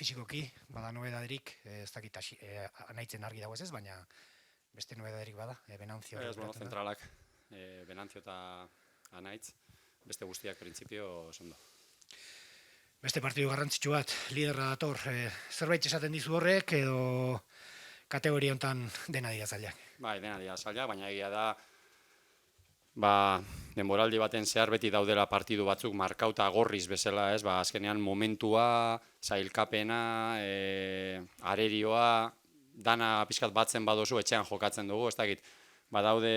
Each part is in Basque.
fisikoki, bada nobedaderik, ez dakit anaitzen argi dago ez, baina beste nobedaderik bada, Venancio hori Ez, zentralak, Venancio eta Anaitz, beste guztiak printzipio ondo. Beste partidu garrantzitsu bat, liderra dator, zerbait esaten dizu horrek, edo kategoria honetan dena dira zailak? Bai, dena dira zailak, baina egia da, denboraldi baten zehar beti daudela partidu batzuk markauta gorriz bezala, ez? Azkenean momentua, zailkapena, arerioa, dana pixkat batzen badozu, etxean jokatzen dugu, ez dakit, badaude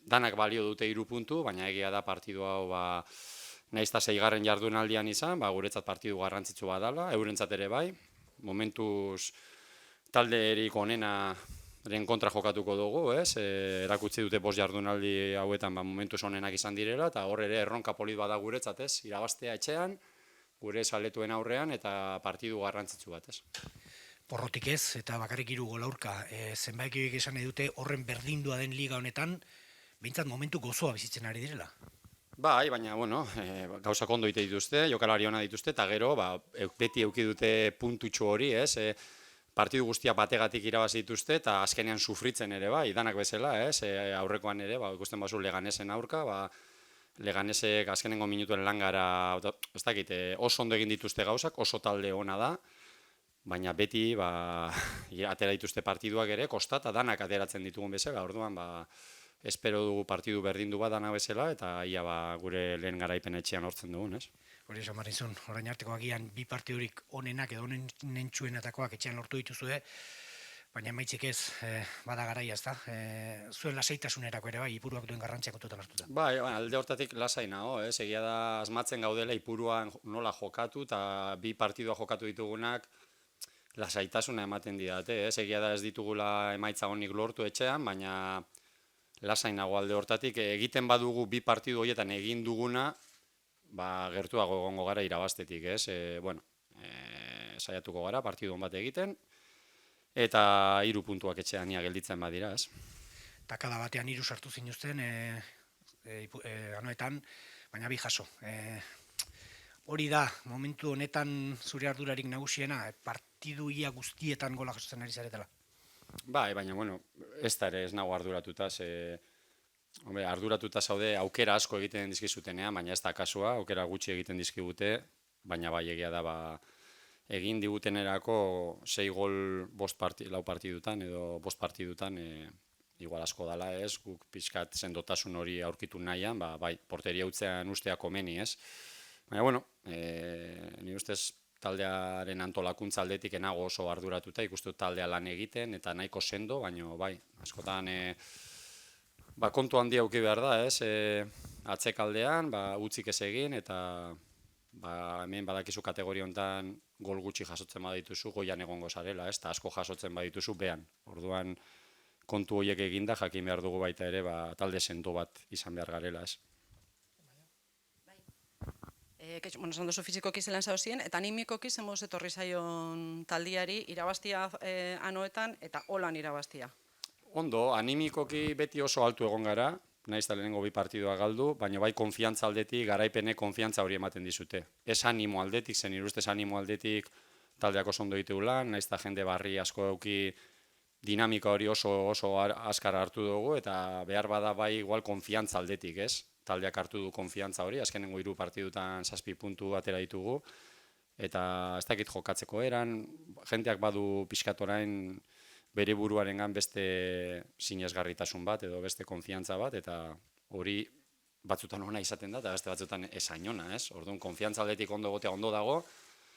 danak balio dute 3 puntu, baina egia da partidu hau, nahiz eta 6. jardunaldian izan, guretzat partidu garrantzitsu badala, eurentzat ere bai, momentuz talderik onenaren kontra jokatuko dugu, ez? Erakutsi dute 5 jardunaldi hauetan momentuz onenak izan direla, eta hor ere erronka polit bada guretzat, ez? Irabaztea etxean, gure zaletuen aurrean, eta partidu garrantzitsu bat, ez? Porrotik ez, eta bakarrik 3 gol aurka, zenbaikioek esan nahi dute horren berdindua den liga honetan, behintzat momentu gozoa bizitzen ari direla. Bai, baina, gauzak ondo ite dituzte, jokalari ona dituzte, eta gero, beti eduki dute puntutxo hori, ez? Partidu guztia bategatik irabazi dituzte, eta azkenean sufritzen ere, bai, danak bezala, ez? Aurrekoan ere, ikusten bazu Leganesen aurka, Leganesek azkenengo minutuen langara, ez dakit, oso ondo egin dituzte gauzak, oso talde ona da, baina beti, atera dituzte partiduak ere, kostata danak ateratzen ditugun bezala, orduan, espero dugu partidu berdindu bat dana bezala, eta ia gure lehen garaipen etxean hortzen dugun, ez? Hori esan Marinzun, orain arteko agian 2 partidurik onenak edo onentsuenetakoak etxean lortu dituzue, baina emaitzik ez, bada garaia, ez da? Zuen lasaitasunerako ere bai, Ipuruak duen garrantzia kontutan hartuta. Bai, alde hortatik lasai nago, ez? Egia da asmatzen gaudela Ipuruan nola jokatu, eta 2 partidua jokatu ditugunak lasaitasuna ematen didate, ez? Egia da ez ditugula emaitza honik lortu etxean, baina lasai nago alde hortatik, egiten badugu 2 partidu horietan egin duguna, gertuago egongo gara irabaztetik, ez? Saiatuko gara, partidu bat egiten, eta 3 puntuak etxean ia gelditzen badira, ez? Takada batean 3 sartu zinuzten, anoetan, baina 2 jaso. Hori da, momentu honetan zure ardurarik nagusiena, partidu ia guztietan gola jasotzen ari zaretela? Bai, baina, ez da ere ez nago arduratuta, arduratuta zaude aukera asko egiten dizkizutenean, baina ez da kasua, aukera gutxi egiten dizkigute, baina bai egia da, egin digutenerako 6 gol 4 partidutan, edo 5 partidutan, igual asko dala ez, guk pixkat sendotasun hori aurkitu nahian, bai, porteria utzean ustea komeni ez. Baina, ni ustez taldearen antolakuntza aldetik enago oso arduratuta, ikustu taldea lan egiten, eta nahiko sendo, baina bai, askotan kontu handia auki behar da, ez? Atzekaldean, utzik ez egin, eta hemen badakizu kategoria honetan gol gutxi jasotzen badituzu, goian egongo zarela, ez? Eta asko jasotzen badituzu behan. Orduan, kontu horiek eginda, jakin behar dugu baita ere, talde sendo bat izan behar garela, ez? Esan duzu fizikoki zelan zauzien, eta animikoki zenboz etorri zaion taldiari irabaztia anoetan eta holan irabaztia? Ondo, animikoki beti oso altu egon gara, nahiz eta lehenengo 2 partidua galdu, baina bai konfiantza aldetik, garaipene konfiantza hori ematen dizute. Ez animo aldetik, zen irustez animo aldetik taldeak oso ondo ditu lan, nahiz eta jende barri asko eduki dinamika hori oso azkar hartu dugu, eta behar bada bai igual konfiantza aldetik, ez? Taldeak hartu du konfiantza hori, azkenengo 3 partidutan 7 puntu atera ditugu, eta ez dakit jokatzeko eran, jenteak badu pixkat orain bere buruarengan beste sinesgarritasun bat, edo beste konfiantza bat, eta hori batzutan ona izaten da, eta beste batzutan esainona, ez? Orduan, konfiantza aldetik ondo egotea ondo dago,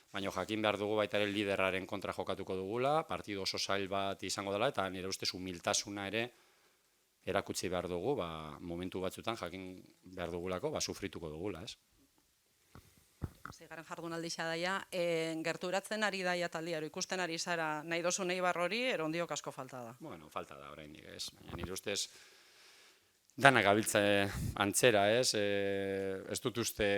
baina jakin behar dugu baita ere liderraren kontra jokatuko dugula, partidu oso zail bat izango dela, eta nire ustez humiltasuna ere erakutsi behar dugu, momentu batzutan jakin behar dugulako, sufrituko dugula, ez? 6. jardunaldi daia, gerturatzen ari daia taldiaro, ikusten ari zara nahi dozu nahi barrori, erondiok asko falta da. Bueno, falta da oraindik, ez? Baina nire ustez danak gabiltza antzera, ez? Ez dut uste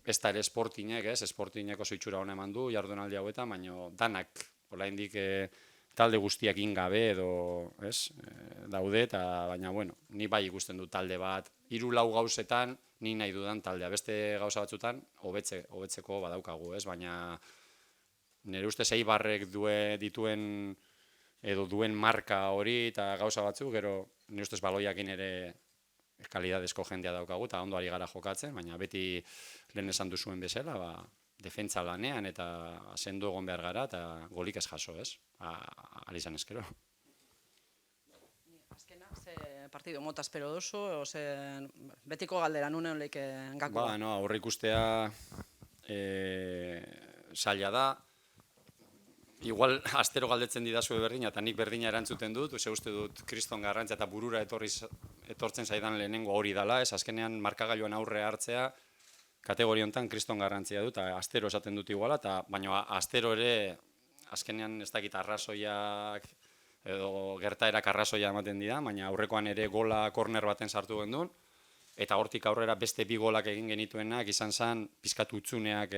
ez da ere Sportingek, ez? Sportingek oso itxura hona eman du jardunaldi hauetan, baina danak oraindik talde guztiak ingabe edo, ez, daude, eta baina, ni bai ikusten dut talde bat, 3-4 gauzetan, ni nahi dudan taldea, beste gauza batzutan, hobetzeko badaukagu, ez, baina nire ustez Eibarrek dituen edo duen marka hori eta gauza batzuk, gero nire ustez baloiakin ere kalidadezko jendea daukagu, eta ondo ari gara jokatzen, baina beti lehen esan duzuen bezala, defentsa lanean eta sendo egon behar gara, eta golik ez jaso, ez? Ahal izan ezkero. Azkena, ze partido mota espero duzu, betiko galdera nune holik gakoa? No, aurreikustea zaila da. Igual, astero galdetzen didazue berdina, eta nik berdina erantzuten dut, uste dut kriston garrantzia eta burura etortzen zaidan lehenengo hori dela, ez azkenean markagailuan aurre hartzea, kategoria honetan kriston garrantzia dut, eta astero esaten dut iguala, baina astero ere, azkenean ez dakit arrazoiak, edo gertaerak arrazoia ematen dira, baina aurrekoan ere gola korner baten sartu gendun, eta hortik aurrera beste bi golak egin genituenak, izan zen pizkatu utzuneak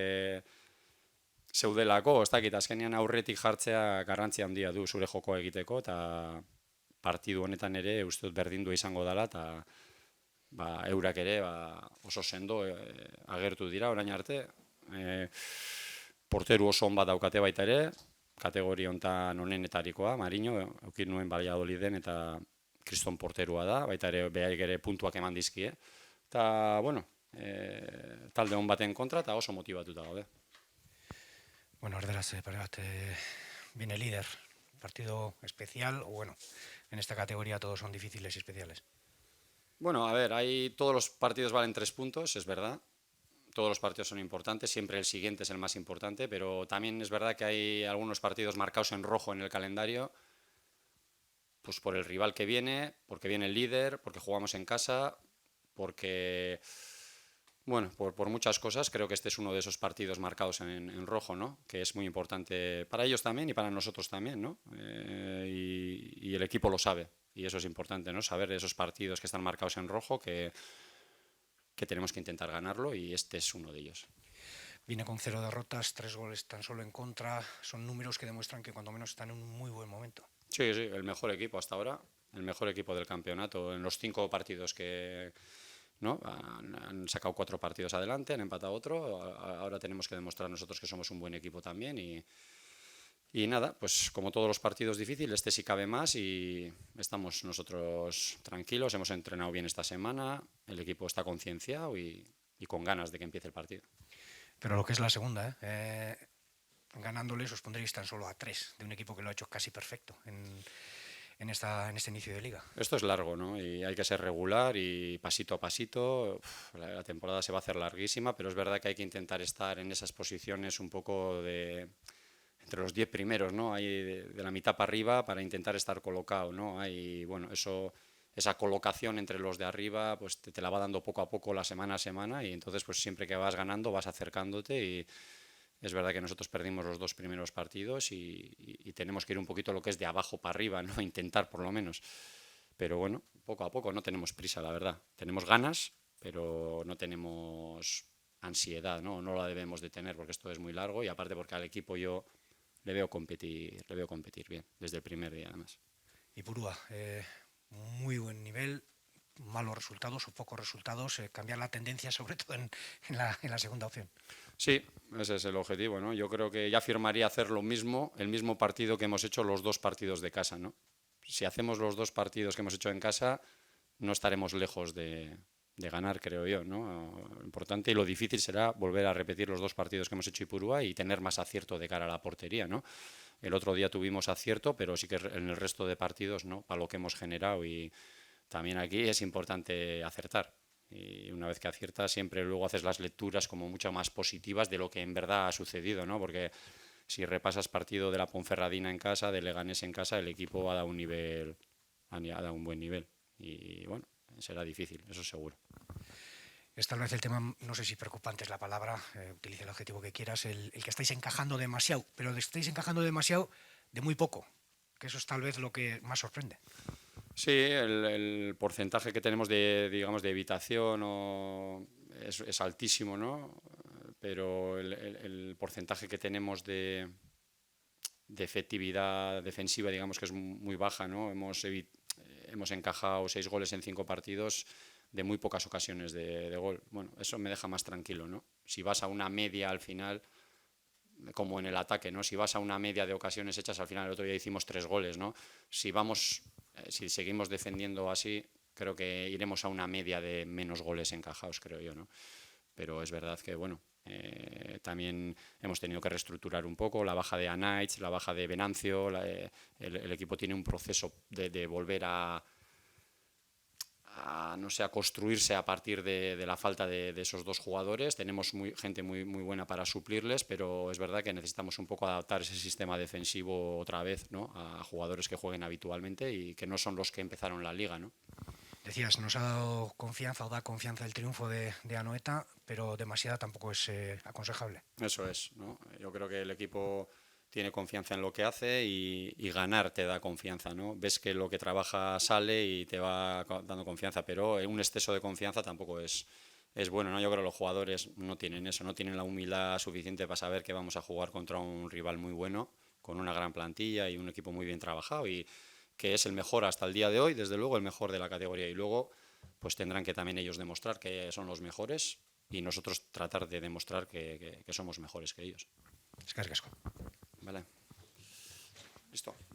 zeudelako, ez dakit, azkenean aurretik jartzea garrantzia handia du zure jokoa egiteko, eta partidu honetan ere uste dut berdindua izango dela, eta eurak ere oso sendo agertu dira orain arte. Porteru oso on bat daukate baita ere, kategoria honetan onenetarikoa, Mariño, eukin nuen Valladoliden eta kriston porterua da, baita ere behaik ere puntuak eman dizkie. Eta, bueno, talde hon baten kontra eta oso motibatuta gaude. Bueno, erderaz, pare bat, viene líder, partido especial, o bueno, en esta categoría todos son difíciles y especiales. Bueno, a ver, todos los partidos valen 3 puntos, es verdad. Todos los partidos son importantes, siempre el siguiente es el más importante, pero también es verdad que hay algunos partidos marcados en rojo en el calendario, pues por el rival que viene, porque viene el líder, porque jugamos en casa, porque... Bueno, por muchas cosas, creo que este es uno de esos partidos marcados en rojo, ¿no? Que es muy importante para ellos también y para nosotros también, ¿no? Y el equipo lo sabe, y eso es importante, ¿no? Saber esos partidos que están marcados en rojo, que tenemos que intentar ganarlo, y este es uno de ellos. Viene con 0 derrotas, 3 goles tan solo en contra, son números que demuestran que cuando menos están en un muy buen momento. Sí, el mejor equipo hasta ahora, el mejor equipo del campeonato, en los 5 partidos que... ¿no? Han sacado 4 partidos adelante, han empatado otro, ahora tenemos que demostrar nosotros que somos un buen equipo también, y nada, pues como todos los partidos difíciles, este sí cabe más y estamos nosotros tranquilos, hemos entrenado bien esta semana, el equipo está concienciado y con ganas de que empiece el partido. Pero lo que es la segunda, ganándoles os pondréis tan solo a 3 de un equipo que lo ha hecho casi perfecto en este inicio de liga. Esto es largo, ¿no? Y hay que ser regular y pasito a pasito. La temporada se va a hacer larguísima, pero es verdad que hay que intentar estar en esas posiciones un poco entre los 10 primeros, ¿no? Hay de la mitad para arriba para intentar estar colocado, ¿no? Hay, bueno, esa colocación entre los de arriba, pues te la va dando poco a poco, la semana a semana, y entonces pues siempre que vas ganando vas acercándote, y es verdad que nosotros perdimos los 2 primeros partidos y tenemos que ir un poquito lo que es de abajo para arriba, ¿no? Intentar por lo menos. Pero bueno, poco a poco, no tenemos prisa, la verdad. Tenemos ganas, pero no tenemos ansiedad, ¿no? No la debemos de tener porque esto es muy largo, y aparte porque al equipo yo le veo competir bien, desde el primer día además. Ipurua, muy buen nivel, malos resultados o pocos resultados, cambiar la tendencia sobre todo en la segunda opción. Sí, ese es el objetivo, ¿no? Yo creo que ya firmaría hacer lo mismo, el mismo partido que hemos hecho los 2 partidos de casa, ¿no? Si hacemos los 2 partidos que hemos hecho en casa, no estaremos lejos de ganar, creo yo, ¿no? Lo importante y lo difícil será volver a repetir los 2 partidos que hemos hecho Ipurúa y tener más acierto de cara a la portería, ¿no? El otro día tuvimos acierto, pero sí que en el resto de partidos, ¿no? Para lo que hemos generado, y también aquí es importante acertar. Y una vez que aciertas, siempre luego haces las lecturas como mucho más positivas de lo que en verdad ha sucedido, ¿no? Porque si repasas partido de la Ponferradina en casa, de Leganés en casa, el equipo ha dado un buen nivel. Y bueno, será difícil, eso seguro. Es tal vez el tema, no sé si preocupante es la palabra, utilice el adjetivo que quieras, el que estáis encajando demasiado, pero estáis encajando demasiado de muy poco, que eso es tal vez lo que más sorprende. Sí, el porcentaje que tenemos de evitación es altísimo, ¿no? Pero el porcentaje que tenemos de efectividad defensiva, digamos que es muy baja, ¿no? Hemos encajado 6 goles en 5 partidos de muy pocas ocasiones de gol. Bueno, eso me deja más tranquilo, ¿no? Si vas a una media al final, como en el ataque, ¿no? Si vas a una media de ocasiones hechas, al final el otro día hicimos 3 goles, ¿no? Si seguimos defendiendo así, creo que iremos a una media de menos goles encajados, creo yo, ¿no? Pero es verdad que, bueno, también hemos tenido que reestructurar un poco, la baja de Anaich, la baja de Venancio, el equipo tiene un proceso de volver no sé, a construirse a partir de la falta de esos dos jugadores. Tenemos gente muy buena para suplirles, pero es verdad que necesitamos un poco adaptar ese sistema defensivo otra vez, ¿no? A jugadores que jueguen habitualmente y que no son los que empezaron la liga, ¿no? Decías, nos ha dado confianza o da confianza el triunfo de Anoeta, pero demasiada tampoco es aconsejable. Eso es, ¿no? Yo creo que el equipo tiene confianza en lo que hace y ganar te da confianza, ¿no? Ves que lo que trabaja sale y te va dando confianza, pero un exceso de confianza tampoco es bueno, ¿no? Yo creo que los jugadores no tienen eso, no tienen la humildad suficiente para saber que vamos a jugar contra un rival muy bueno, con una gran plantilla y un equipo muy bien trabajado y que es el mejor hasta el día de hoy, desde luego el mejor de la categoría. Y luego pues tendrán que también ellos demostrar que son los mejores y nosotros tratar de demostrar que somos mejores que ellos. Eskerrik asko. Vale. Listo.